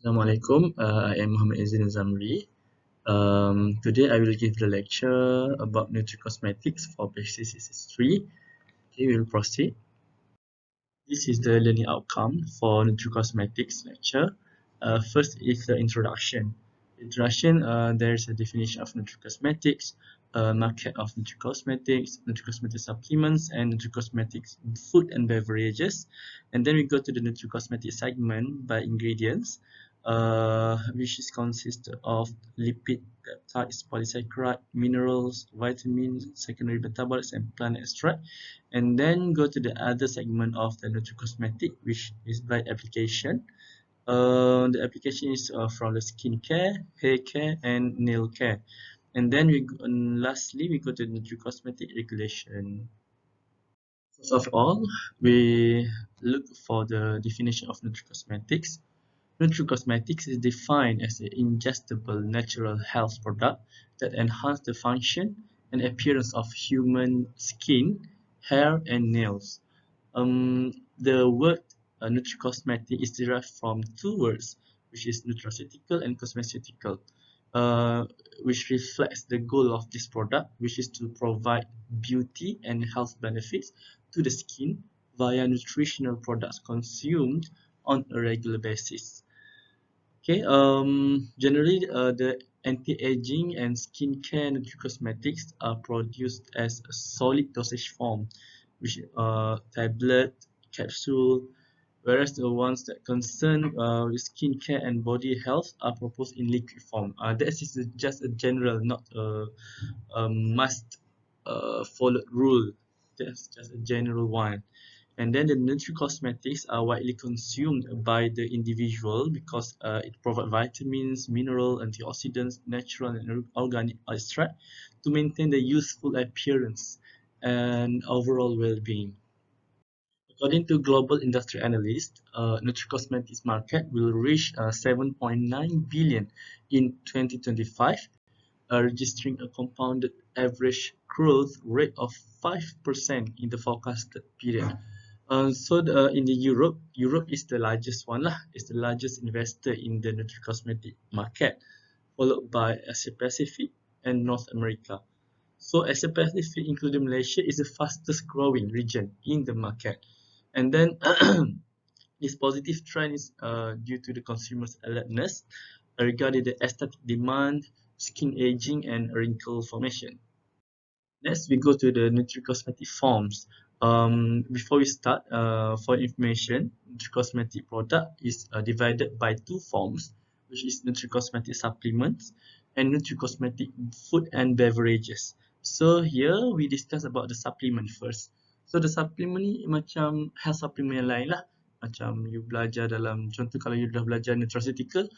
Assalamualaikum. I am Muhammad Izin Zamri. Today I will give the lecture about nutricosmetics for PhD 3. Okay, we will proceed. This is the learning outcome for nutricosmetics lecture. First is the introduction. There is a definition of nutricosmetics, market of nutricosmetics, nutricosmetic supplements, and nutricosmetics food and beverages. And then we go to the nutricosmetic segment by ingredients, which is consist of lipid, peptides, polysaccharide, minerals, vitamins, secondary metabolites, and plant extract. And then go to the other segment of the nutricosmetic, which is by application. The application is from the skin care, hair care, and nail care. And then lastly, we go to nutricosmetic regulation. First of all, we look for the definition of nutricosmetics. Nutricosmetics is defined as an ingestible natural health product that enhance the function and appearance of human skin, hair, and nails. The word nutricosmetic is derived from two words, which is nutraceutical and cosmeceutical, uh, which reflects the goal of this product, which is to provide beauty and health benefits to the skin via nutritional products consumed on a regular basis. Okay, generally, the anti-aging and skincare nutricosmetics are produced as a solid dosage form, which tablet, capsule, whereas the ones that concern with skincare and body health are proposed in liquid form. That is just a general, not a must followed rule. That's just a general one. And then the nutricosmetics are widely consumed by the individual because it provides vitamins, mineral, antioxidants, natural and organic extract to maintain the youthful appearance and overall well-being. According to global industry analysts, nutricosmetics market will reach 7.9 billion in 2025, registering a compounded average growth rate of 5% in the forecasted period. In the Europe is the largest one lah. Is the largest investor in the nutricosmetic market, followed by Asia Pacific and North America. So Asia Pacific, including Malaysia, is the fastest growing region in the market. And then this positive trend is due to the consumers' alertness regarding the aesthetic demand, skin aging, and wrinkle formation. Next, we go to the nutricosmetic forms. Before we start, for information, nutricosmetic product is divided by two forms, which is nutricosmetic supplements and nutricosmetic food and beverages. So here we discuss about the supplement first. So the supplement ni macam health supplement yang lain lah. Macam you belajar dalam, contoh kalau you dah belajar nutraceutical,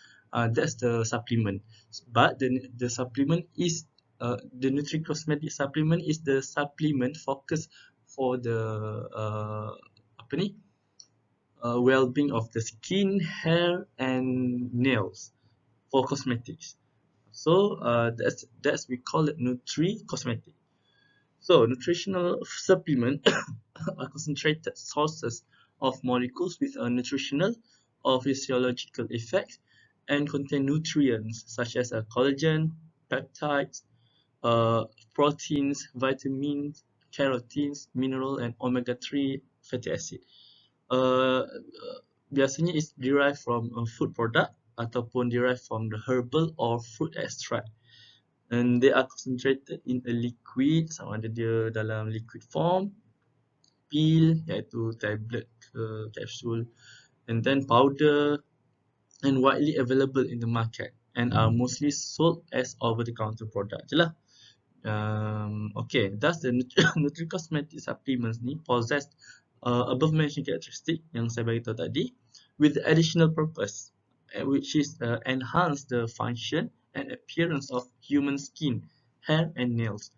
that's the supplement. But the supplement is the nutricosmetic supplement is the supplement focus for the well-being of the skin, hair, and nails for cosmetics. So that's we call it nutri-cosmetic. So nutritional supplement are concentrated sources of molecules with a nutritional or physiological effects and contain nutrients such as collagen, peptides, proteins, vitamins, carotenes, mineral, and omega-3 fatty acid. Biasanya is derived from a food product ataupun derived from the herbal or fruit extract. And they are concentrated in a liquid, sama ada dia dalam liquid form, pill, iaitu tablet ke capsule, and then powder, and widely available in the market and are mostly sold as over-the-counter product je lah. Okay, thus the nutricosmetic supplements ni possess above mentioned characteristic yang saya bagi tahu tadi with the additional purpose, which is enhance the function and appearance of human skin, hair, and nails.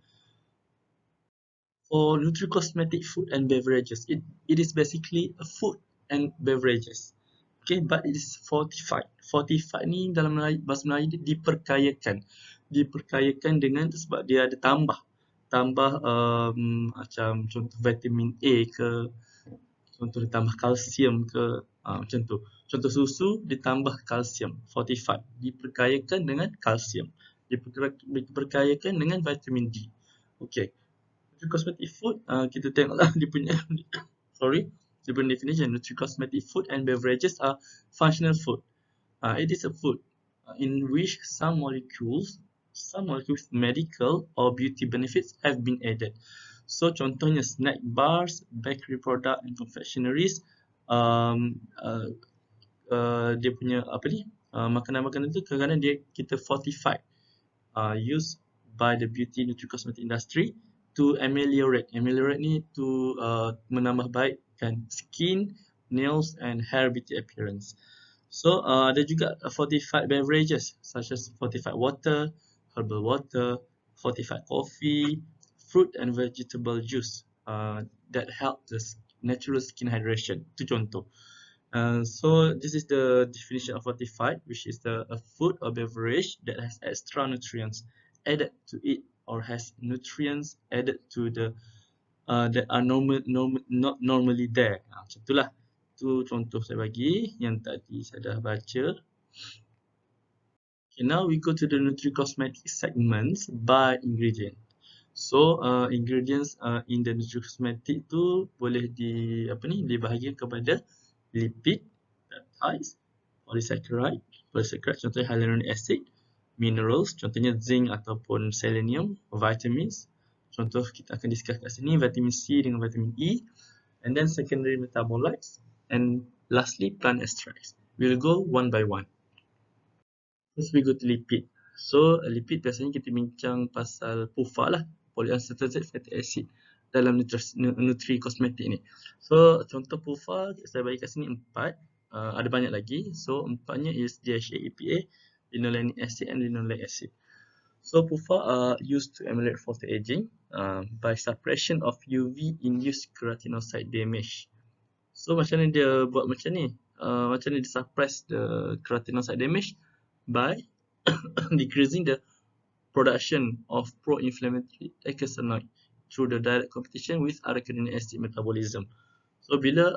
For nutricosmetic food and beverages, it is basically a food and beverages. Okay, but it is fortified. Fortified ni dalam bahasa Melayu dia diperkayakan. Diperkayakan dengan sebab dia ada tambah macam contoh vitamin A ke, contoh dia tambah kalsium ke, macam tu. Contoh susu ditambah kalsium, fortified, diperkayakan dengan kalsium, diperkayakan dengan vitamin D. Okey. Nutri-cosmetic food, kita tengoklah dia punya dia punya definition. Nutri-cosmetic food and beverages are functional food. It is a food in which some molecules with medical or beauty benefits have been added. So contohnya snack bars, bakery product and confectionaries, dia punya makanan-makanan tu kadang-kadang kita fortified, used by the beauty nutri-cosmetic industry to ameliorate ni to menambah baikkan skin, nails and hair beauty appearance. So ada juga fortified beverages such as fortified water, herbal water, fortified coffee, fruit and vegetable juice that help the natural skin hydration. Itu contoh. So this is the definition of fortified, which is a food or beverage that has extra nutrients added to it or has nutrients added to the that are not normally there. Macam itulah. Itu contoh saya bagi yang tadi saya dah baca. Okay, now we go to the nutri-cosmetic segments by ingredient. So ingredients in the nutri-cosmetic tu boleh dibahagikan kepada lipid, peptides, polysaccharide, contohnya hyaluronic acid, minerals, contohnya zinc ataupun selenium, vitamins, contoh kita akan discuss kat sini vitamin C dengan vitamin E, and then secondary metabolites, and lastly plant extracts. We'll go one by one. First we go to lipid. So lipid biasanya kita bincang pasal PUFA lah, polyunsaturated fatty acid dalam nutri-cosmetic ni. So contoh PUFA saya bagi kat sini 4, ada banyak lagi. So 4-nya is DHA, EPA, linolenic acid and linoleic acid. So PUFA are used to ameliorate photoaging by suppression of UV-induced keratinocyte damage. So macam mana dia buat macam ni? Macam mana dia suppress the keratinocyte damage? By decreasing the production of pro-inflammatory eicosanoid through the direct competition with arachidonic acid metabolism. So bila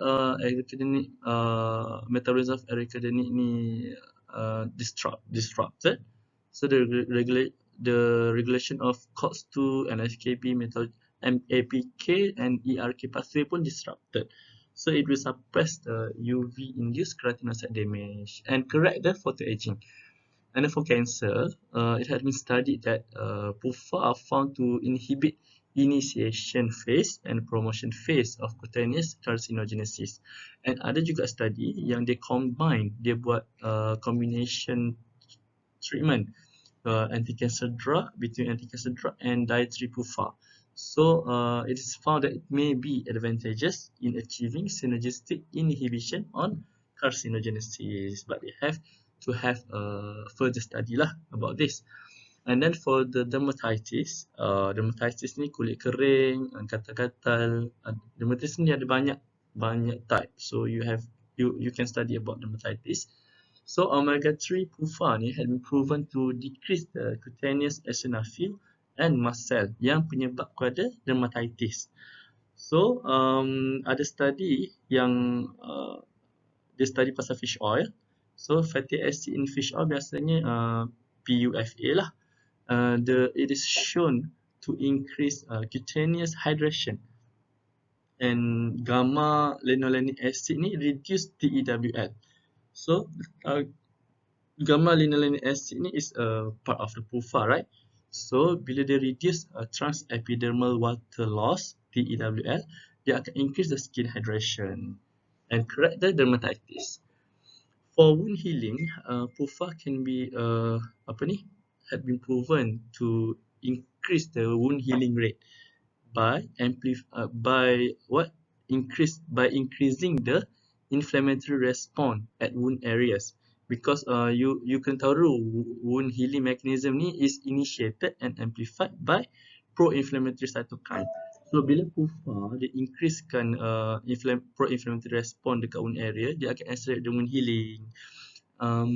metabolism of arachidonic ni disrupted, so the regulation of COX-2 and FKB, APK and ERK pathway pun disrupted. So it will suppress the UV-induced keratinocyte damage and correct the photoaging. And then for cancer, it has been studied that PUFA are found to inhibit initiation phase and promotion phase of cutaneous carcinogenesis. And ada juga study yang dia buat combination treatment anti-cancer drug between anti-cancer drug and dietary PUFA. So it is found that it may be advantageous in achieving synergistic inhibition on carcinogenesis, but they have to have a further study lah about this. And then for the dermatitis, dermatitis ni kulit kering, gatal-gatal. Dermatitis ni ada banyak type. So you can study about dermatitis. So omega-3 PUFA ni had been proven to decrease the cutaneous eosinophil and mast cell yang penyebab kepada dermatitis. So ada study yang dia study pasal fish oil. So fatty acid in fish oil biasanya PUFA lah. It is shown to increase cutaneous hydration, and gamma linolenic acid ni reduce DEWL. So gamma linolenic acid ni is a part of the PUFA, right? So bila dia reduce transepidermal water loss, DEWL, dia akan increase the skin hydration and correct the dermatitis. For wound healing, PUFA can be had been proven to increase the wound healing rate by increasing the inflammatory response at wound areas. Because you can tahu dulu wound healing mechanism ni is initiated and amplified by pro-inflammatory cytokine. So bila PUFA dia increasekan pro-inflammatory response dekat wound area, dia akan accelerate the wound healing.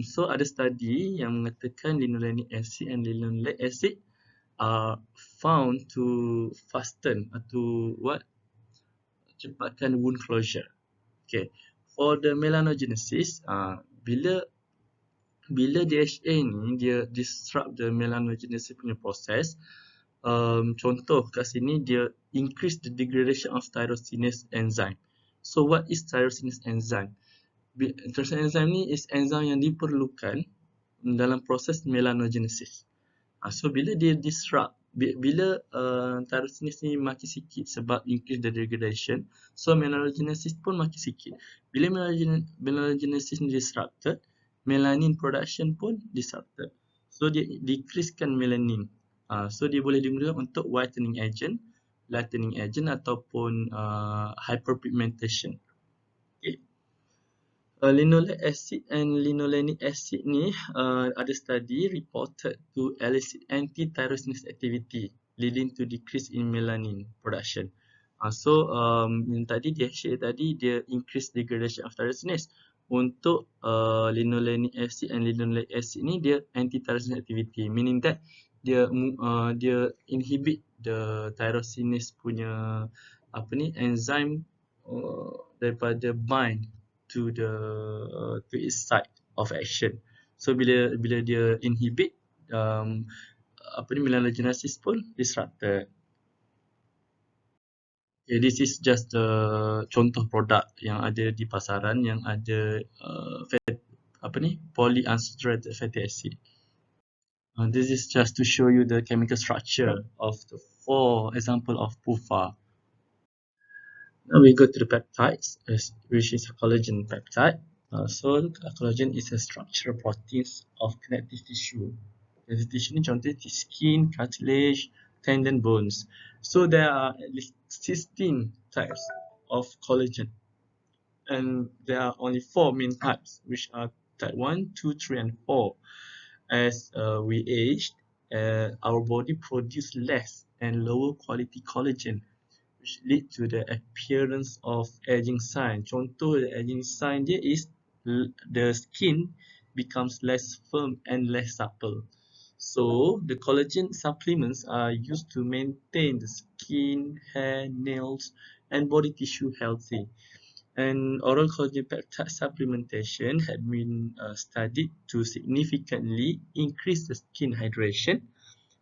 So ada study yang mengatakan linolenic acid and linoleic acid are found to fasten atau cepatkan wound closure. Okay. For the melanogenesis, bila DHA ni dia disrupt the melanogenesis punya proses, contoh kat sini dia increase the degradation of tyrosinase enzyme. So what is tyrosinase enzyme? Tyrosinase enzyme ni is enzyme yang diperlukan dalam proses melanogenesis. So bila dia disrupt, bila tyrosinase ni makin sikit sebab increase the degradation, so melanogenesis pun makin sikit. Bila melanogenesis ni disrupted, melanin production pun disrupted. So dia decreasekan melanin. So dia boleh digunakan untuk whitening agent, lightening agent ataupun hyperpigmentation. Okay. Linoleic acid and linolenic acid ni ada study reported to elicit anti-tyrosinase activity leading to decrease in melanin production. So yang tadi DHA tadi dia increase degradation of tyrosinase. Untuk linolenic acid and linoleic acid ni dia anti-tyrosinase activity, meaning that dia inhibit the tyrosinase punya enzyme daripada bind to its site of action. So bila dia inhibit, melanogenesis pun disrupted. Okay, this is just contoh produk yang ada di pasaran yang ada polyunsaturated fatty acid. This is just to show you the chemical structure of the 4 example of PUFA. Now we go to the peptides, which is a collagen peptide. So collagen is a structural proteins of connective tissue. Connective tissue ni contohnya skin, cartilage, tendon, bones. So there are at least 16 types of collagen, and there are only 4 main types, which are type 1, 2, 3, and 4. As we age, our body produce less and lower quality collagen, which lead to the appearance of aging sign. Contoh the aging sign dia is the skin becomes less firm and less supple. So the collagen supplements are used to maintain the skin, hair, nails, and body tissue healthy. And oral collagen peptide supplementation had been studied to significantly increase the skin hydration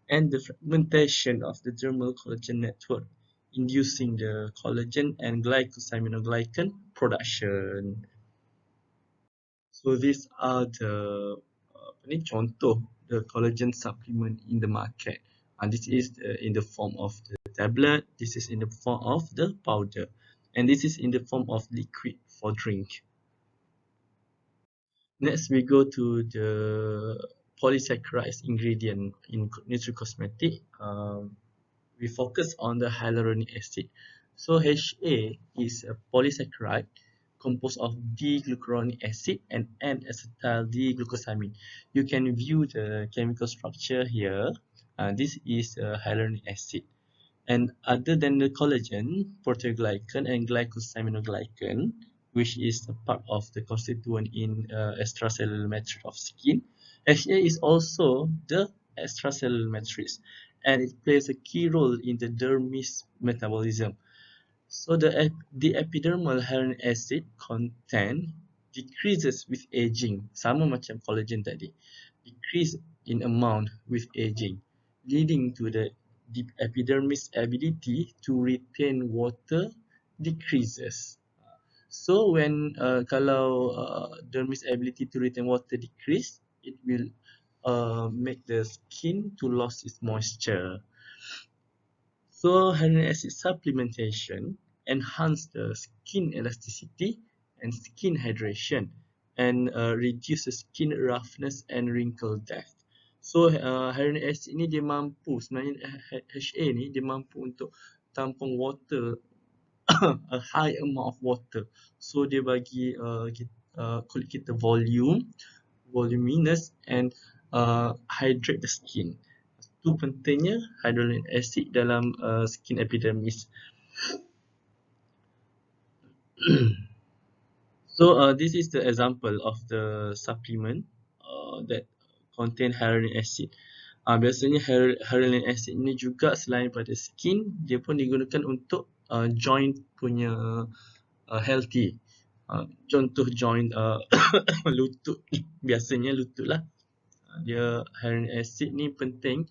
and the fragmentation of the dermal collagen network, inducing the collagen and glycosaminoglycan production. So these are the contoh the collagen supplement in the market. This is in the form of the tablet, this is in the form of the powder, and this is in the form of liquid for drink. Next we go to the polysaccharides ingredient in nutricosmetic. We focus on the hyaluronic acid. So HA is a polysaccharide composed of D-glucuronic acid and N-acetyl D-glucosamine. You can view the chemical structure here. This is hyaluronic acid. And other than the collagen, proteoglycan and glycosaminoglycan, which is a part of the constituent in extracellular matrix of skin, HA is also the extracellular matrix, and it plays a key role in the dermis metabolism. So the epidermal hyaluronic acid content decreases with aging, sama macam collagen tadi, decrease in amount with aging, leading to the epidermis ability to retain water decreases. So when kalau dermis ability to retain water decrease, it will make the skin to lose its moisture. So hyaluronic acid supplementation enhance the skin elasticity and skin hydration, and reduce the skin roughness and wrinkle depth. So hyaluronic acid ni dia mampu, sebenarnya HA ni dia mampu untuk tampung water a high amount of water. So dia bagi kulit kita voluminous and hydrate the skin. Itu pentingnya hyaluronic acid dalam skin epidermis. So this is the example of the supplement that contain hyaluronic acid. Biasanya hyaluronic acid ini juga selain pada skin, dia pun digunakan untuk joint punya healthy. Contoh joint lutut, biasanya lutut lah. Dia hyaluronic acid ni penting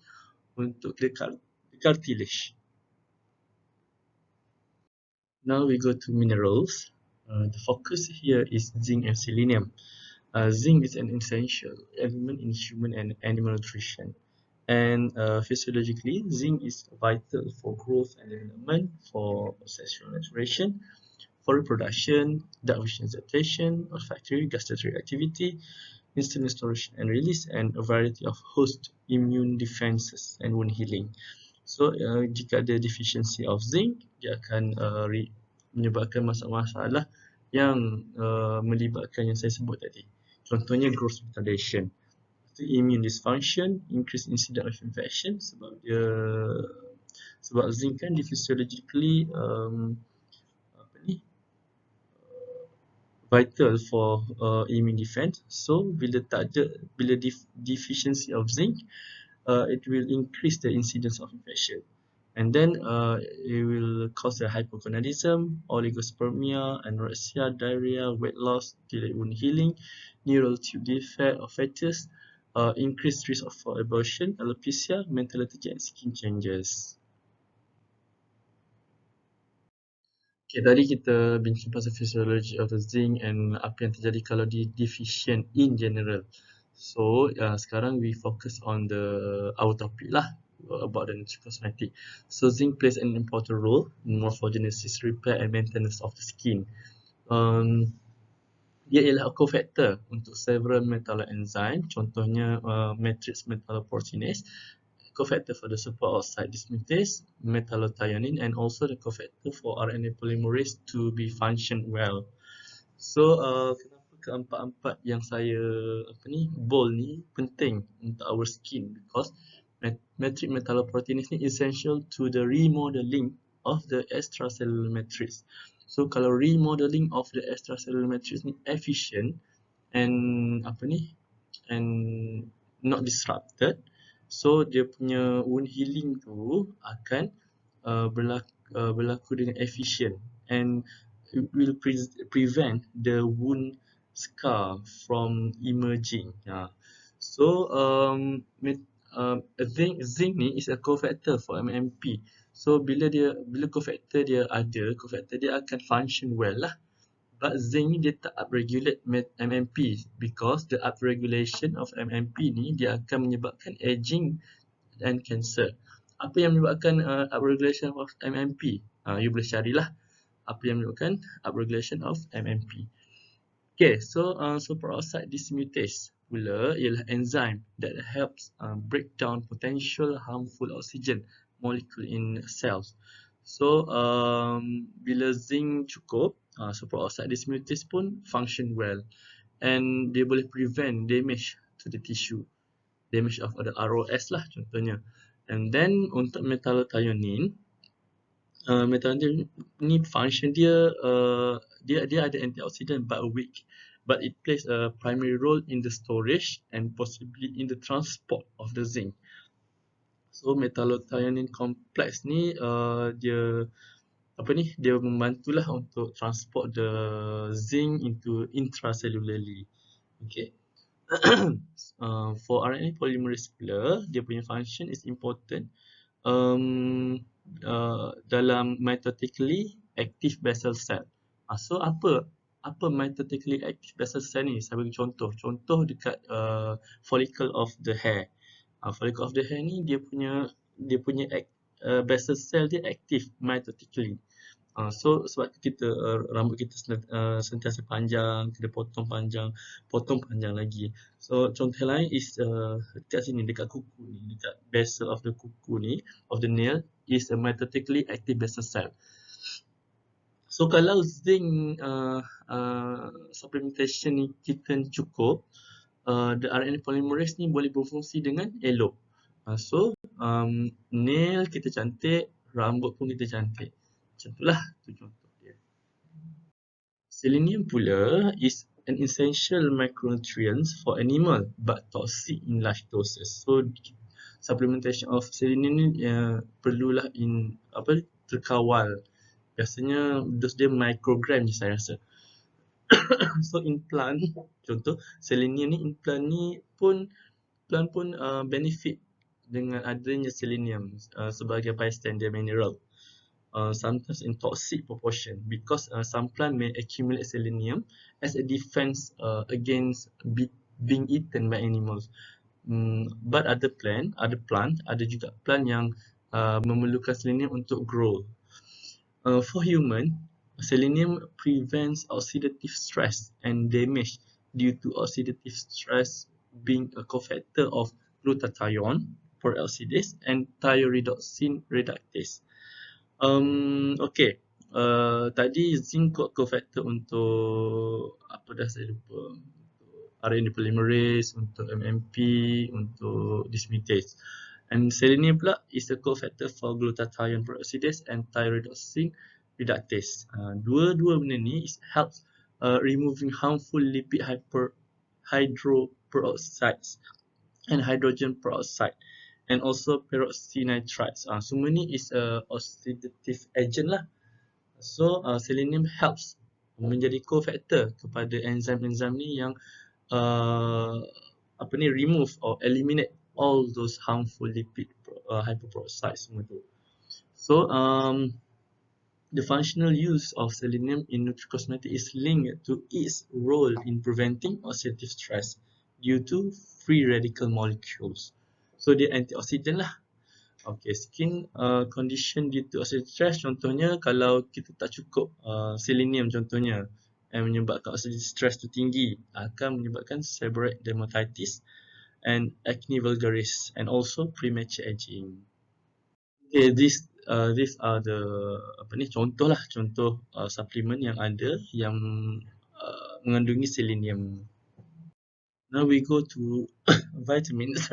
untuk cartilage. Now we go to minerals. The focus here is zinc and selenium. Zinc is an essential element in human and animal nutrition. And physiologically, zinc is vital for growth and development, for sexual maturation, for reproduction, duct vision adaptation, olfactory, gustatory activity, instant storage and release, and a variety of host immune defenses and wound healing. So, jika ada deficiency of zinc, dia akan menyebabkan masalah-masalah yang melibatkan yang saya sebut tadi. Contohnya growth retardation, immune dysfunction, increased incidence of infection sebab zinc kan dia physiologically vital for immune defense. So bila deficiency of zinc, it will increase the incidence of infection, and then it will cause a hypogonadism, oligospermia, anorexia, diarrhea, weight loss, delayed wound healing, neural tube defect or fetus, increased risk for abortion, alopecia, mentality and skin changes. Okay, tadi kita bincang pasal physiology of the zinc and apa yang terjadi kalau dia deficient in general. So, sekarang we focus on our topic lah, about the nutricosmetic. So, zinc plays an important role in morphogenesis, repair and maintenance of the skin. Dia ialah a cofactor untuk several metalloenzyme, contohnya matrix metalloproteinase, cofactor for the superoxide dismutase, metallothionein, and also the cofactor for RNA polymerase to be function well. So, kenapa keempat-empat yang saya bold ni penting untuk our skin? Because matrix metalloproteinase ni essential to the remodeling of the extracellular matrix. So, kalau remodeling of the extracellular matrix ni efficient and and not disrupted, so dia punya wound healing tu akan berlaku dengan efficient, and it will prevent the wound scar from emerging. So zinc ni is a cofactor for MMP. So bila cofactor dia ada, cofactor dia akan function well lah. But zinc ni dia tak upregulate MMP, because the upregulation of MMP ni dia akan menyebabkan aging and cancer. Apa yang menyebabkan upregulation of MMP? You boleh carilah apa yang menyebabkan upregulation of MMP. Okay, so superoxide dismutase pula ialah enzyme that helps break down potential harmful oxygen molecule in cells. So, bila zinc cukup, superoxide dismutase pun function well, and dia boleh prevent damage to the tissue, damage of the ROS lah contohnya. And then untuk metallothionein, metallothionein ni function dia ada antioxidant but weak, but it plays a primary role in the storage and possibly in the transport of the zinc. So metallothionein complex ni dia membantulah untuk transport the zinc into intracellularly. Okay. For RNA polymerase pula, dia punya function is important dalam mitotically active basal cell. So apa mitotically active basal cell ni? Saya bagi contoh dekat follicle of the hair. Follicle of the hair ni dia punya basal cell dia aktif mitotically. So sebab kita rambut kita sentiasa panjang, kita potong panjang lagi. So contoh lain is dekat sini, dekat kuku ni, dekat basal of the kuku ni, of the nail, is a mitotically active basal cell. So kalau zinc supplementation ni kita cukup, the RNA polymerase ni boleh berfungsi dengan elok. So nail kita cantik, rambut pun kita cantik. Macam itulah, tu contoh dia. Selenium pula is an essential micronutrient for animal but toxic in large doses. So supplementation of selenium ni perlulah terkawal. Biasanya dos dia microgram je saya rasa. So in plant, contoh selenium ni, in plant pun benefit dengan adanya selenium sebagai bystander mineral. Sometimes in toxic proportion, because some plant may accumulate selenium as a defense against being eaten by animals. But other plant, ada juga plant yang memerlukan selenium untuk grow. For human, selenium prevents oxidative stress and damage due to oxidative stress being a cofactor of glutathione peroxidase and thioredoxin reductase. Okay. Tadi zinc cofactor untuk apa dah saya lupa. RNA polymerase, untuk MMP, untuk dismutase. And selenium pula is a cofactor for glutathione peroxidase and thyrodoxine reductase. Dua-dua benda ni helps removing harmful lipid hydroperoxides and hydrogen peroxide and also peroxynitrites. Semua ni is a oxidative agent lah. So selenium helps menjadi cofactor kepada enzim-enzim ni yang remove or eliminate all those harmful lipid hyperperoxides semua tu. So the functional use of selenium in nutricosmetics is linked to its role in preventing oxidative stress due to free radical molecules. So dia antioxidant lah. Okay, skin condition due to oxidative stress, contohnya kalau kita tak cukup selenium contohnya, yang menyebabkan oxidative stress tu tinggi, akan menyebabkan seborrheic dermatitis and acne vulgaris and also premature aging. Okay, these are the contoh suplemen yang ada yang mengandungi selenium. Now we go to vitamins.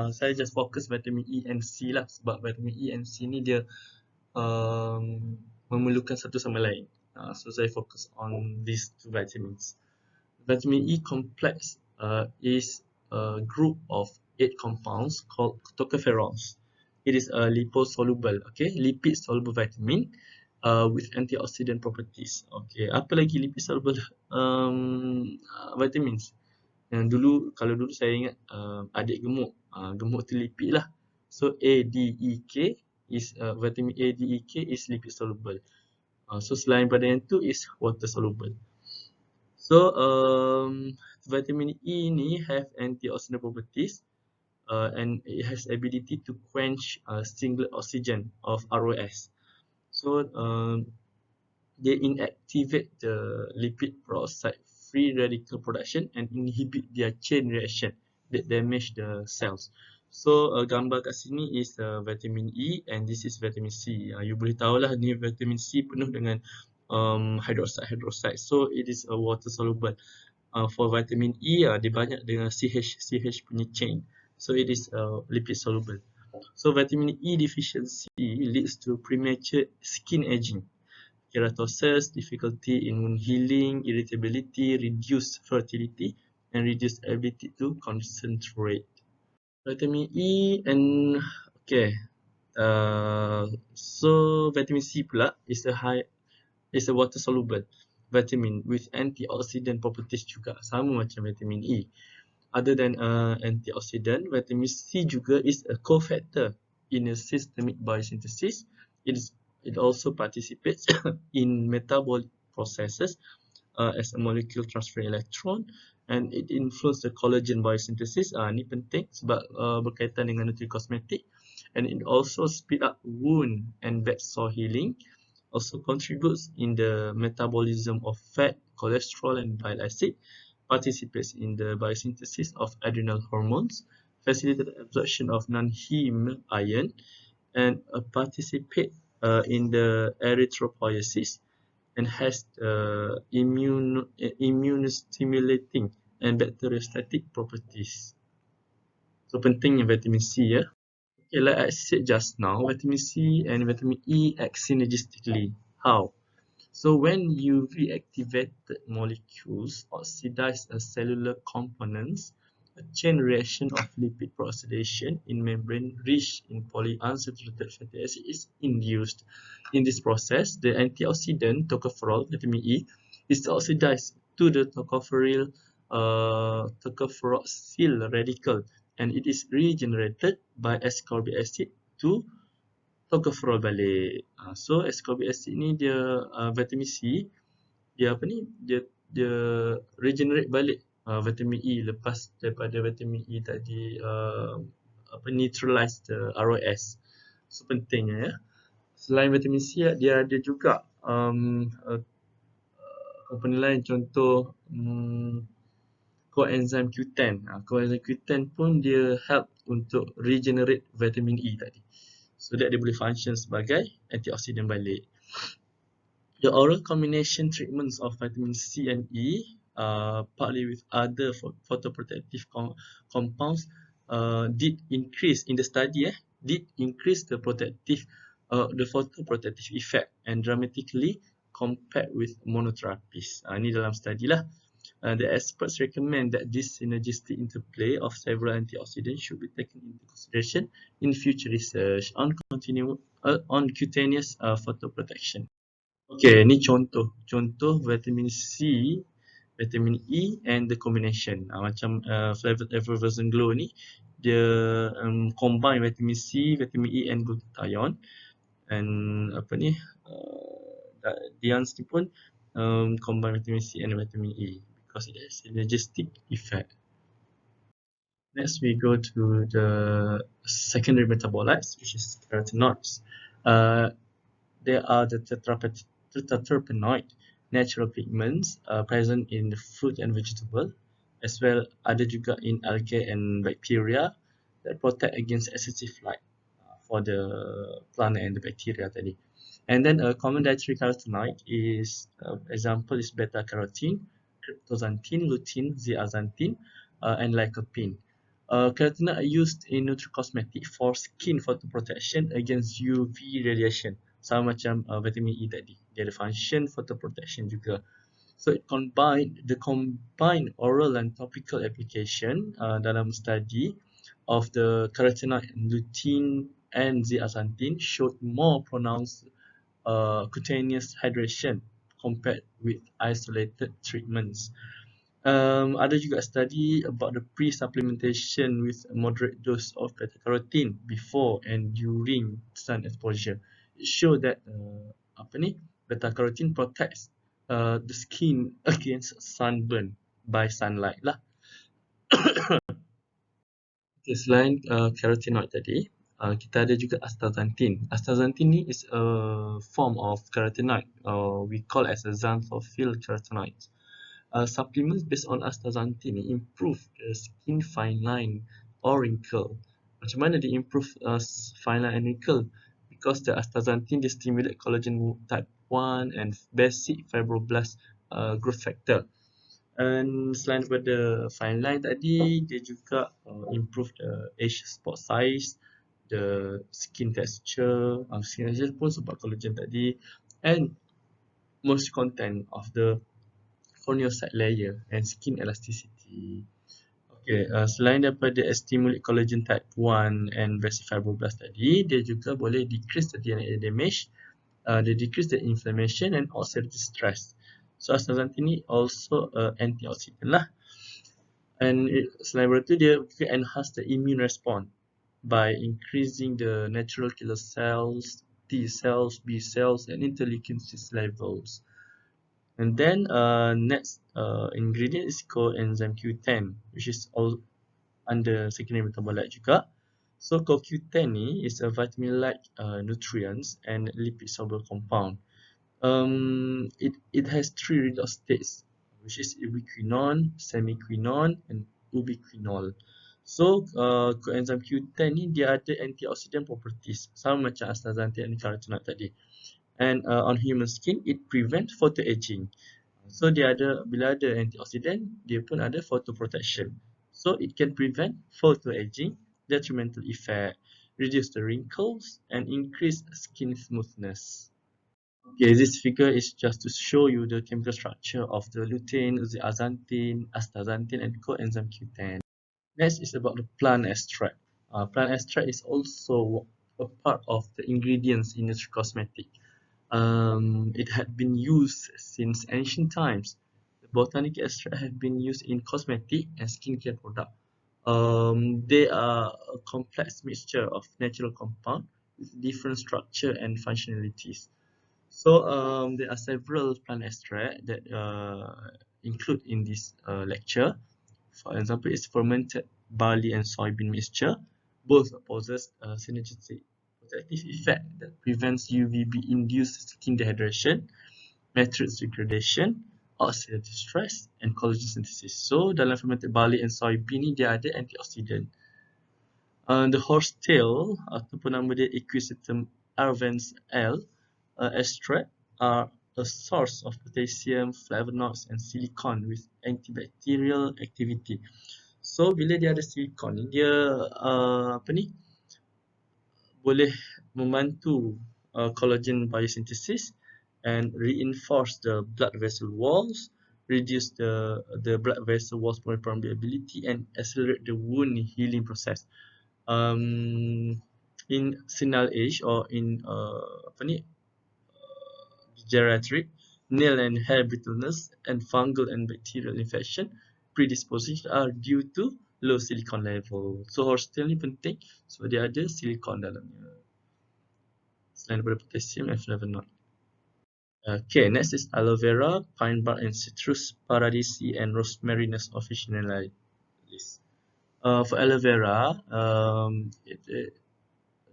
Saya just fokus vitamin E and C lah, sebab vitamin E and C ni dia memerlukan satu sama lain. So saya fokus on these two vitamins. Vitamin E complex is a group of 8 compounds called tocopherols. It is a liposoluble, lipid soluble vitamin with antioxidant properties. Apa lagi lipid soluble vitamins? Yang kalau dulu saya ingat adik gemuk, gemuk tu lipid lah. So ADEK is vitamin ADEK is lipid soluble. So selain pada yang tu is water soluble. So vitamin E ni have antioxidant properties and it has ability to quench singlet oxygen of ROS. So they inactivate the lipid peroxide free radical production and inhibit their chain reaction that damage the cells. So gambar kat sini is vitamin E and this is vitamin C. You boleh tahulah ni vitamin C penuh dengan hydroxide. So it is a water soluble. For vitamin E dia banyak dengan CH punya chain. So it is lipid soluble. So vitamin E deficiency leads to premature skin aging, keratosis, difficulty in wound healing, irritability, reduced fertility, and reduced ability to concentrate. Vitamin E and so vitamin C pula is a water soluble vitamin with antioxidant properties juga, sama macam vitamin E. Other than antioxidant, vitamin C juga is a cofactor in a systemic biosynthesis. It also participates in metabolic processes as a molecule transferring electron, and it influences the collagen biosynthesis. Ni penting sebab berkaitan dengan nutricosmetic, and it also speed up wound and bad sore healing. Also contributes in the metabolism of fat, cholesterol, and bile acid. Participates in the biosynthesis of adrenal hormones. Facilitates the absorption of non-heme iron, and participate in the erythropoiesis, and has immunostimulating and bacteriostatic properties. So pentingnya vitamin C ya. Like I said just now, vitamin C and vitamin E act synergistically. How? So when UV activated molecules oxidize a cellular components, a chain reaction of lipid peroxidation in membrane rich in polyunsaturated fatty acid is induced. In this process, the antioxidant tocopherol, vitamin E, is oxidized to the tocopheroxyl radical, and it is regenerated by ascorbic acid to tocopherol balik. So ascorbic acid ni dia vitamin C, dia apa ni, dia regenerate balik vitamin E lepas daripada vitamin E tadi neutralize the ROS. So pentingnya ya. Selain vitamin C, dia ada juga komponen lain, contoh coenzyme Q10. Coenzyme Q10 pun dia help untuk regenerate vitamin E tadi, so that dia boleh function sebagai antioksidan balik. The oral combination treatments of vitamin C and E, partly with other photoprotective compounds, did increase in the study. Did increase the photoprotective effect and dramatically compared with monotherapies. Ini dalam study lah. The experts recommend that this synergistic interplay of several antioxidants should be taken into consideration in future research on cutaneous photoprotection. Okay, ni contoh vitamin C, vitamin E and the combination. Macam Flavored Effervescent Glow ni, dia combine vitamin C, vitamin E and glutathione. And Dians ni pun combine vitamin C and vitamin E because it has synergistic effect. Next, we go to the secondary metabolites, which is carotenoids. There are the tetraterpenoid natural pigments present in the fruit and vegetable, as well ada juga in algae and bacteria that protect against excessive light for the plant and the bacteria tadi. And then a common dietary carotenoid is example is beta carotene, cryptoxanthin, lutein, zeaxanthin, and lycopene. Carotenoids are used in nutricosmetic for skin photoprotection against UV radiation. Sama macam vitamin E tadi, dia ada function photoprotection juga. So the combined oral and topical application dalam study of the carotenoid lutein and zeaxanthin showed more pronounced cutaneous hydration compared with isolated treatments. Ada juga study about the pre-supplementation with a moderate dose of beta-carotene before and during sun exposure. It showed that beta-carotene protects the skin against sunburn by sunlight lah. Okay, selain carotenoid tadi, kita ada juga astaxanthin. Astaxanthin ni is a form of carotenoid, we call as a xanthophyll carotenoid. Supplements based on astaxanthin ni improve the skin fine line or wrinkle. Macam mana dia improve fine line and wrinkle? Because the astaxanthin they stimulate collagen type 1 and basic fibroblast growth factor. And selain daripada fine line tadi, dia juga improve the age spot size, the skin texture, skin texture pun sebab collagen tadi, and moisture content of the corneocyte layer and skin elasticity. Okay, selain daripada stimulate collagen type 1 and basic fibroblast tadi, dia juga boleh decrease the DNA damage, they decrease the inflammation and oxidative stress. So astaxanthin ni also antioxidant lah. And selain daripada tu, dia enhance the immune response by increasing the natural killer cells, T cells, B cells and interleukin 6 levels. And then next ingredient is coenzyme Q10, which is all under secondary metabolite juga. So CoQ10 ni is a vitamin-like nutrients and lipid soluble compound. It has 3 redox states, which is ubiquinone, semiquinone and ubiquinol. So coenzyme Q10 ni dia ada antioxidant properties sama macam astaxanthin and carotenoid tadi. And on human skin, it prevents photoaging. So dia ada, bila ada antioxidant, dia pun ada photoprotection. So it can prevent photoaging, detrimental effect, reduce the wrinkles, and increase skin smoothness. Okay, this figure is just to show you the chemical structure of the lutein, zeaxanthin, astaxanthin, and coenzyme Q10. Next is about the plant extract. Plant extract is also a part of the ingredients in nutricosmetic. It had been used since ancient times. The botanic extract have been used in cosmetic and skincare products. They are a complex mixture of natural compounds with different structure and functionalities. So there are several plant extracts that include in this lecture. For example, it's fermented barley and soybean mixture. Both possess a synergistic protective effect that prevents UVB-induced skin dehydration, matrix degradation, oxidative stress, and collagen synthesis. So dalam fermented barley and soybean ni dia ada antioxidant. The horsetail ataupun nama dia Equisetum arvens L extract are a source of potassium, flavonoids and silicon with antibacterial activity. So bila dia ada silikon ni dia apa ni boleh membantu collagen biosynthesis and reinforce the blood vessel walls, reduce the blood vessel walls permeability and accelerate the wound healing process. In senile age or in apa ni geriatric, nail and hair brittleness and fungal and bacterial infection predisposition are due to low silicon level. So horsetail ni penting sebab dia ada silikon dalamnya selain daripada potassium and flavonoid. Okay, next is aloe vera, pine bark and citrus paradisi and rosmarinus officinalis. For aloe vera,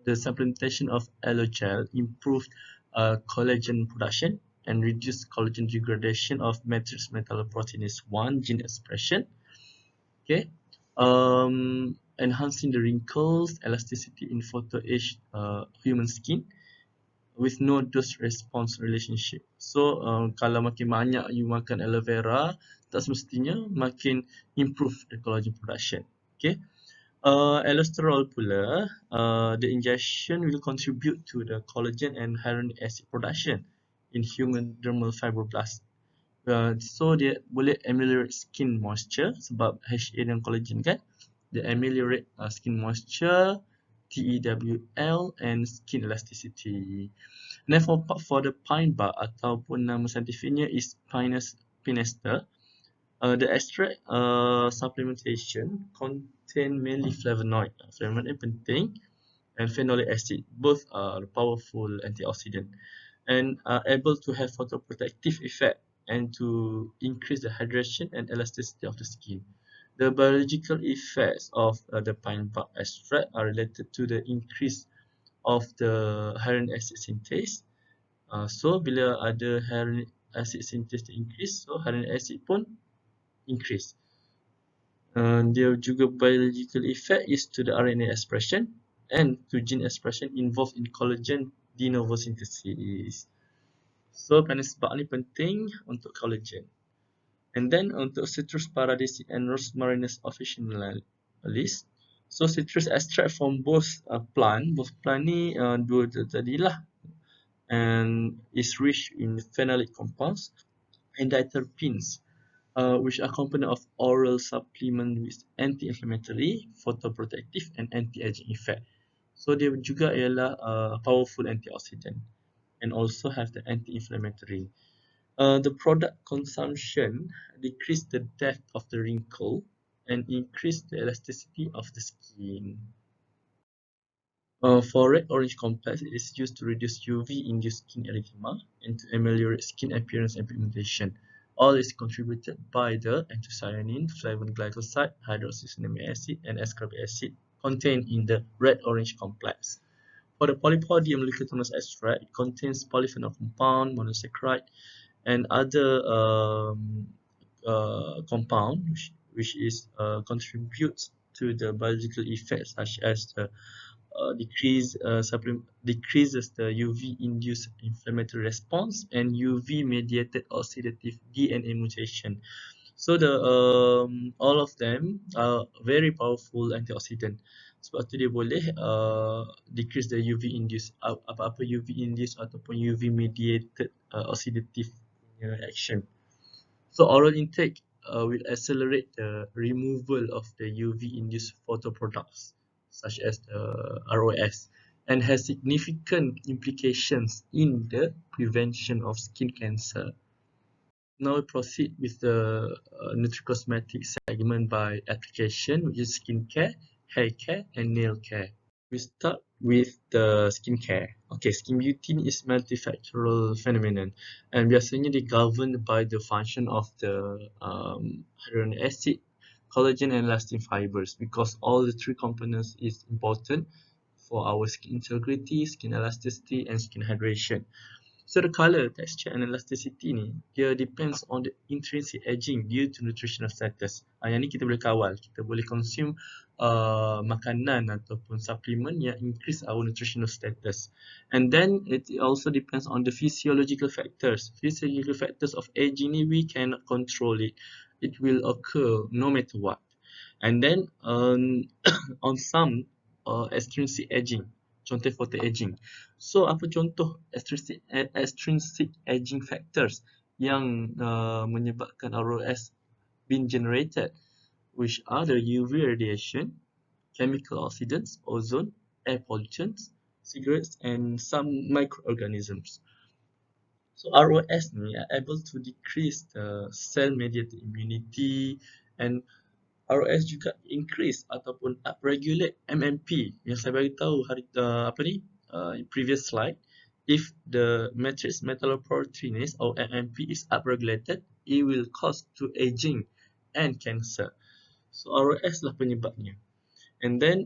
the supplementation of aloe gel improved collagen production and reduced collagen degradation of matrix metalloproteinase 1 gene expression. Okay, enhancing the wrinkles, elasticity in photo-aged human skin with no dose response relationship. So kalau makin banyak you makan aloe vera, tak semestinya makin improve the collagen production. Okay. Allosterol pula, the ingestion will contribute to the collagen and hyaluronic acid production in human dermal fibroblasts. So dia boleh ameliorate skin moisture sebab HA dan collagen kan. Dia ameliorate skin moisture, TEWL and skin elasticity. Then for the pine bark ataupun nama saintifiknya is Pinus pinester. The extract supplementation contain mainly flavonoid. Flavonoid ni penting and phenolic acid. Both are powerful antioxidant and are able to have photoprotective effect and to increase the hydration and elasticity of the skin. The biological effects of the pine bark extract are related to the increase of the hyaluronic acid synthase. So bila ada hyaluronic acid synthase increase, so hyaluronic acid pun increase. Their juga biological effect is to the RNA expression and to gene expression involved in collagen de novo synthesis. So Pinus bark ni penting untuk collagen. And then untuk citrus paradisi and rosmarinus officinalis. So citrus extract from both plant ni dua tadilah, and is rich in phenolic compounds and diterpenes, which are component of oral supplement with anti-inflammatory, photoprotective and anti-aging effect. So dia juga ialah powerful antioxidant and also have the anti-inflammatory. The product consumption decrease the depth of the wrinkle and increase the elasticity of the skin. For red orange complex, it is used to reduce UV-induced skin erythema and to ameliorate skin appearance and pigmentation. All is contributed by the anthocyanin, flavin glycoside, hydroxycinamic acid, and ascorbic acid contained in the red orange complex. For the polypodium leucotomus extract, it contains polyphenol compound, monosaccharide, and other compound which is contributes to the biological effects such as the decreases the UV-induced inflammatory response and UV-mediated oxidative DNA mutation. So the all of them are very powerful antioxidant. Sebab tu dia boleh decrease the UV-induced apa-apa UV-induced ataupun UV-mediated oxidative reaction. So oral intake will accelerate the removal of the UV-induced photoproducts such as the ROS and has significant implications in the prevention of skin cancer. Now we proceed with the nutricosmetic segment by application, which is skincare, hair care, and nail care. We start with the skincare. Okay, skin beauty is multifactorial phenomenon, and biasanya governed by the function of the hyaluronic acid, collagen, and elastin fibers, because all the three components is important for our skin integrity, skin elasticity, and skin hydration. So the color, texture, and elasticity ni, dia depends on the intrinsic aging due to nutritional status. Yang ni kita boleh kawal. Kita boleh consume makanan ataupun supplement yang increase our nutritional status. And then it also depends on the physiological factors. Physiological factors of aging ni, we cannot control it. It will occur no matter what. And then on some extrinsic aging, contoh photoaging. So apa contoh extrinsic aging factors yang menyebabkan ROS being generated, which are the UV radiation, chemical oxidants, ozone, air pollutants, cigarettes, and some microorganisms. So ROS ni are able to decrease the cell-mediated immunity, and ROS juga increase ataupun upregulate MMP yang saya bagi tahu hari previous slide. If the matrix metalloproteinase or MMP is upregulated, it will cause to aging and cancer. So ROS lah penyebabnya. And then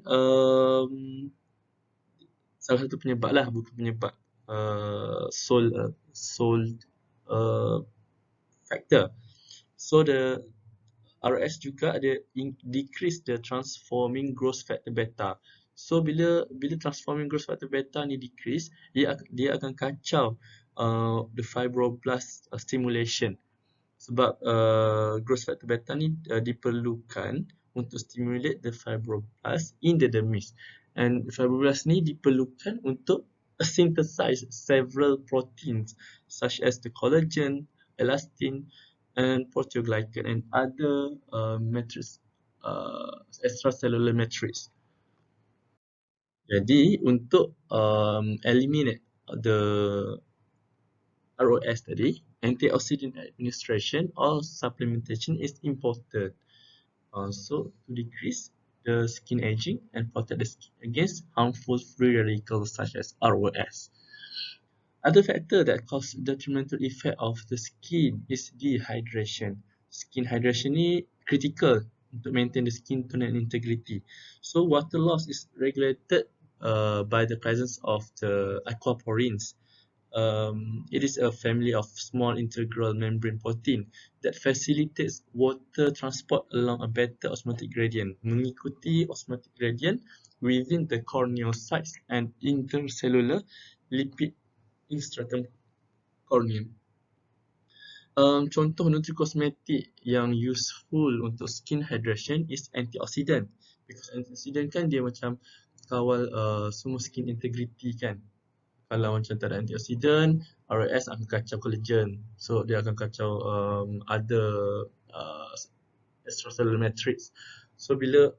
salah satu penyebab lah, bukan penyebab sole factor. So the ROS juga ada decrease the transforming growth factor beta. So bila transforming growth factor beta ni decrease, dia akan kacau the fibroblast stimulation. Sebab growth factor beta ni diperlukan untuk stimulate the fibroblast in the dermis. And fibroblast ni diperlukan untuk synthesize several proteins such as the collagen, elastin, and proteoglycan, and other matrix, extracellular matrix. Jadi untuk eliminate the ROS tadi, antioxidant administration or supplementation is important. So to decrease the skin aging and protect the skin against harmful free radicals such as ROS. Other factor that cause detrimental effect of the skin is dehydration. Skin hydration ni critical untuk maintain the skin tone and integrity. So water loss is regulated by the presence of the aquaporins. It is a family of small integral membrane protein that facilitates water transport along a better osmotic gradient, mengikuti osmotic gradient within the corneocytes and intercellular lipid in stratum corneum. Contoh nutricosmetic yang useful untuk skin hydration is antioxidant, because antioxidant kan dia macam kawal semua skin integrity kan. Kalau macam tak ada antioxidant, ROS akan kacau collagen, so dia akan kacau other extracellular matrix. So bila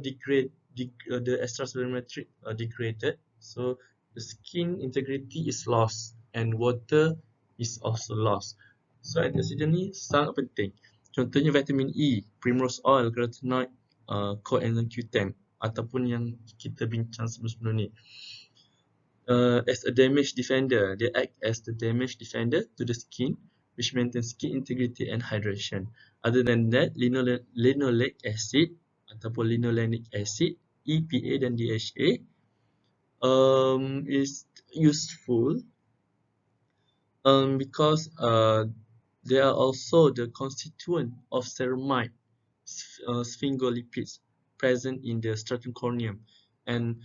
the extracellular matrix degraded, so the skin integrity is lost and water is also lost. So antioxidant ni sangat penting. Contohnya vitamin E, primrose oil, carotenoid, coenzyme Q10, ataupun yang kita bincang sebelum ni. As a damage defender, they act as the damage defender to the skin, which maintains skin integrity and hydration. Other than that, linoleic acid ataupun linolenic acid, EPA dan DHA is useful because they are also the constituent of ceramide sphingolipids present in the stratum corneum. And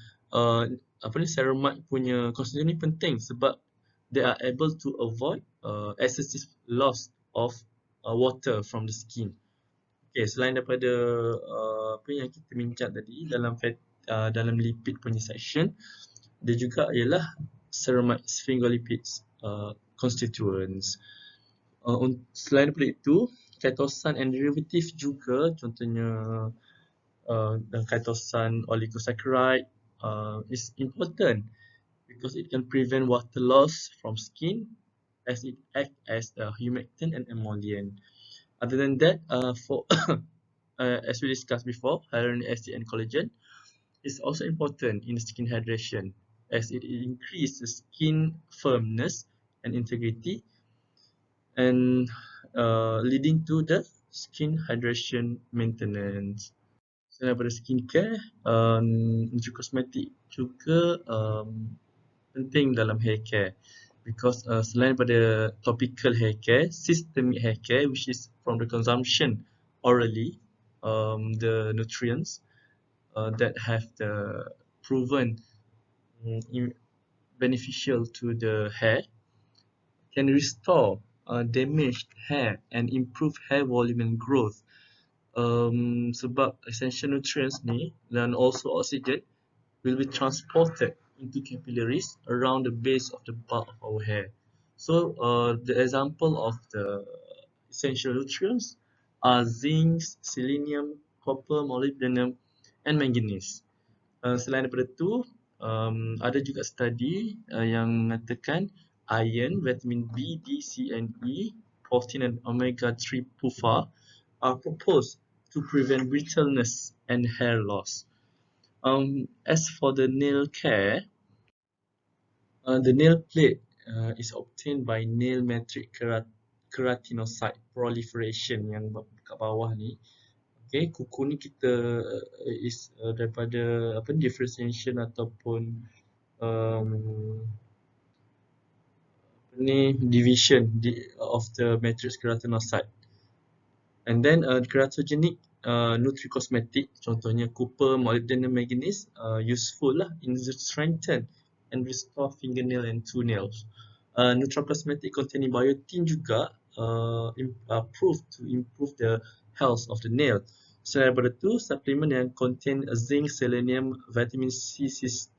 ceramide punya constituent ni penting sebab they are able to avoid excessive loss of water from the skin. Okay, selain daripada apa yang kita bincang tadi dalam lipid punya section, dia juga ialah ceramide sphingolipids constituents. Selain daripada itu, chitosan and derivative juga, contohnya chitosan oligosaccharide, is important because it can prevent water loss from skin as it acts as a humectant and emollient. Other than that, for as we discussed before, hyaluronic acid and collagen is also important in skin hydration as it increases skin firmness and integrity and leading to the skin hydration maintenance. Selain daripada skincare, nutricosmetic juga penting dalam hair care because selain daripada topical hair care, systemic hair care which is from the consumption orally, the nutrients that have the proven beneficial to the hair can restore damaged hair and improve hair volume and growth. Sebab essential nutrients ni dan also oxygen will be transported into capillaries around the base of the bulk of our hair. So the example of the essential nutrients are zinc, selenium, copper, molybdenum, and manganese. Selain daripada itu, ada juga study yang mengatakan iron, vitamin B, D, C, and E, protein and omega-3 PUFA are proposed to prevent brittleness and hair loss. As for the nail care, the nail plate is obtained by nail matrix keratinocyte proliferation yang kat bawah ni. Okay, kuku ni kita is daripada differentiation ataupun division of the matrix keratinocyte. And then keratogenic nutricosmetic, contohnya copper, molybdenum, manganese, useful lah in strengthen and restore fingernail and toenails. Nutricosmetic containing biotin juga proved to improve the health of the nail. Selain daripada itu, supplement yang contain zinc, selenium, vitamin C,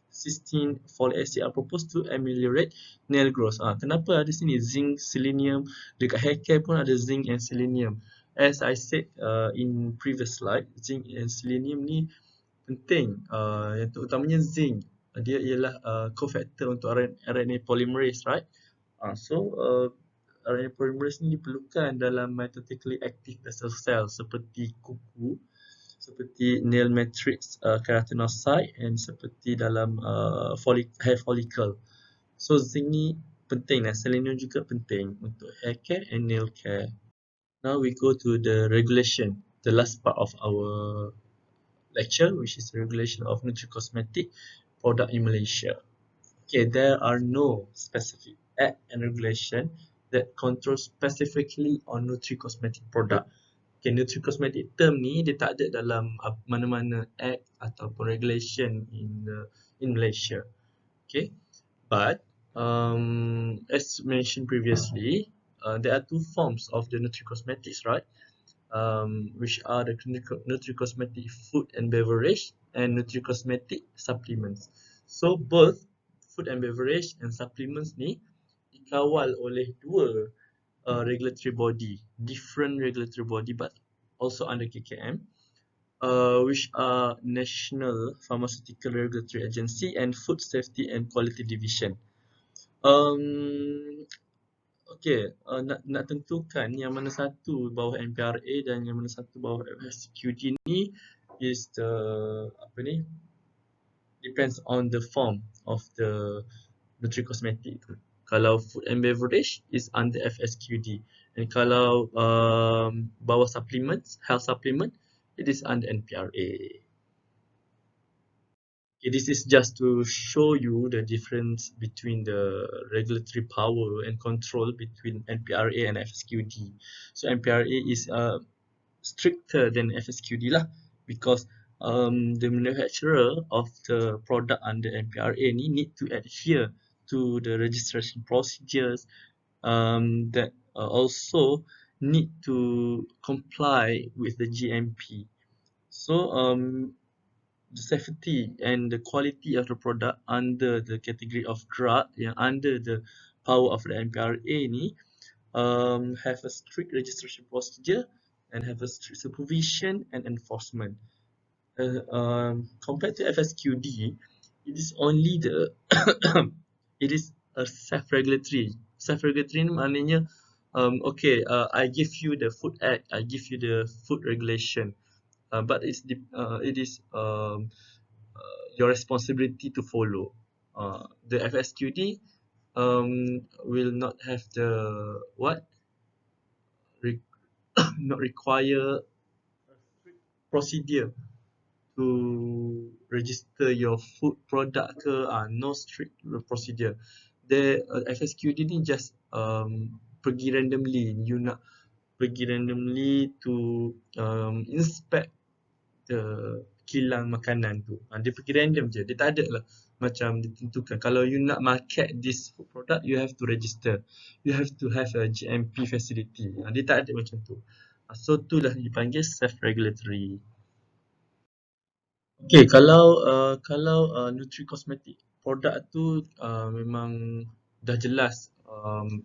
cysteine, folic acid are proposed to ameliorate nail growth. Kenapa ada sini zinc, selenium? Dekat hair care pun ada zinc and selenium. As I said in previous slide, zinc and selenium ni penting. Yang terutamanya zinc, dia ialah cofactor untuk RNA polymerase, right? RNA polymerase ni diperlukan dalam mitotically active vessel cell seperti kuku, seperti nail matrix keratinocyte and seperti dalam hair follicle. So zinc ni penting dan selenium juga penting untuk hair care and nail care. Now we go to the regulation, the last part of our lecture, which is the regulation of nutricosmetic product in Malaysia. Okay, there are no specific act and regulation that control specifically on nutricosmetic product. Okay, nutricosmetic term ni dia tak ada dalam mana-mana act ataupun regulation in Malaysia. Okay, but as mentioned previously, there are two forms of the nutricosmetics, right? Which are the nutricosmetic food and beverage and nutricosmetic supplements. So both food and beverage and supplements ni dikawal oleh dua regulatory body, different regulatory body but also under KKM, which are National Pharmaceutical Regulatory Agency and Food Safety and Quality Division. Okay, nak tentukan yang mana satu bawah MPRA dan yang mana satu bawah FSQD ni is the depends on the form of the nutricosmetic. Kalau food and beverage is under FSQD, and kalau bawah supplements, health supplement, it is under NPRA. Okay, this is just to show you the difference between the regulatory power and control between NPRA and FSQD. So NPRA is stricter than FSQD lah, because the manufacturer of the product under NPRA need to adhere to the registration procedures that also need to comply with the GMP. So the safety and the quality of the product under the category of drug yang under the power of the NPRA ni have a strict registration procedure and have a strict supervision and enforcement. Compared to FSQD, it is only the it is a self-regulatory. Self-regulatory ni maknanya okay, I give you the Food Act, I give you the food regulation, but it is your responsibility to follow. The FSQD will not have the what re- not require procedure to register your food product ke, no strict procedure. The FSQD ni just pergi randomly, you nak pergi randomly to inspect the kilang makanan tu. Dia pergi random je, dia tak ada lah macam ditentukan. Kalau you nak market this food product, you have to register. You have to have a GMP facility. Dia tak ada macam tu. So tu lah dipanggil self-regulatory. Okay, kalau Nutri Cosmetic produk tu memang dah jelas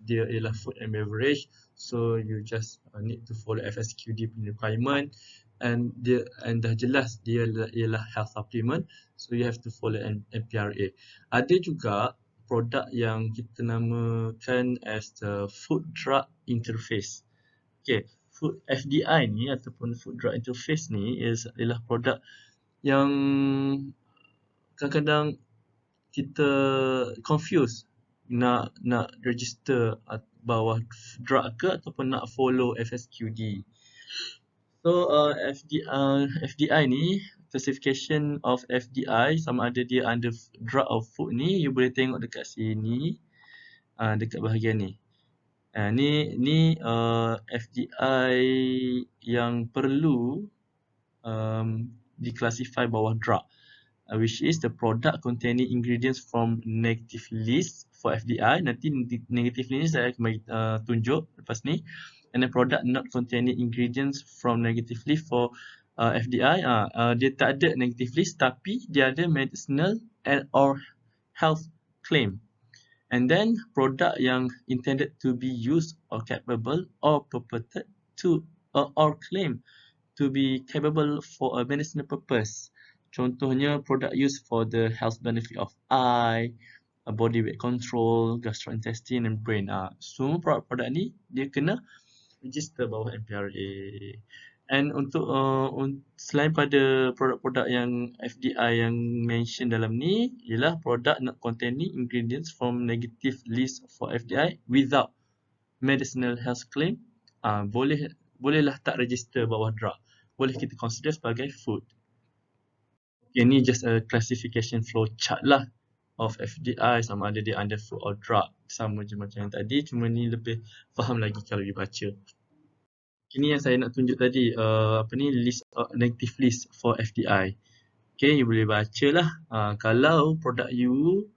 dia ialah food and beverage, so you just need to follow FSQD punya requirement, and dah jelas dia ialah health supplement, so you have to follow NPRA. Ada juga produk yang kita namakan as the food drug interface. Okay, food FDI ni ataupun food drug interface ni ialah produk yang kadang-kadang kita confuse nak register bawah drug ke ataupun nak follow FSQD. So FDI ni, classification of FDI, sama ada dia under drug or food ni, you boleh tengok dekat sini, dekat bahagian ni. Ni FDI yang perlu diklasify bawah drug, which is the product containing ingredients from negative list for FDI. Nanti negative list saya akan bagi tunjuk lepas ni. And the product not containing ingredients from negative list for FDI, dia tak ada negative list tapi dia ada medicinal and or health claim. And then product yang intended to be used or capable or purported to or claim to be capable for a medicinal purpose. Contohnya product used for the health benefit of eye, body weight control, gastrointestine and brain. Semua produk-produk ni dia kena register bawah NPRA. And untuk selain pada produk-produk yang FDI yang mention dalam ni, ialah product not containing ingredients from negative list for FDI without medicinal health claim, bolehlah tak register bawah drug. Boleh kita consider sebagai food. Okay, ni just a classification flow chart lah of FDI, sama ada dia under food or drug. Sama je macam yang tadi, cuma ni lebih faham lagi kalau dibaca. Ini yang saya nak tunjuk tadi, list negative list for FDI. Okay, you boleh baca lah. Kalau produk you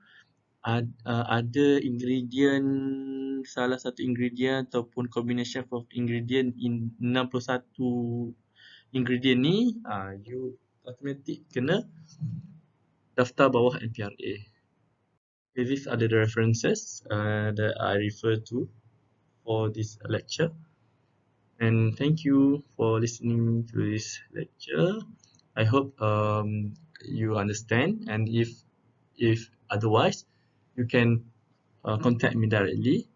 ada ingredient, salah satu ingredient ataupun combination of ingredient in 61 ingredient ni, you automatic kena daftar bawah NPRA. Okay, these are the references that I refer to for this lecture. And thank you for listening to this lecture. I hope you understand, and if otherwise, you can contact me directly.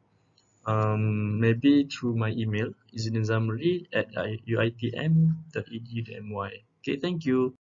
Maybe through my email, izzuddinzamri@uitm.edu.my. Okay, thank you.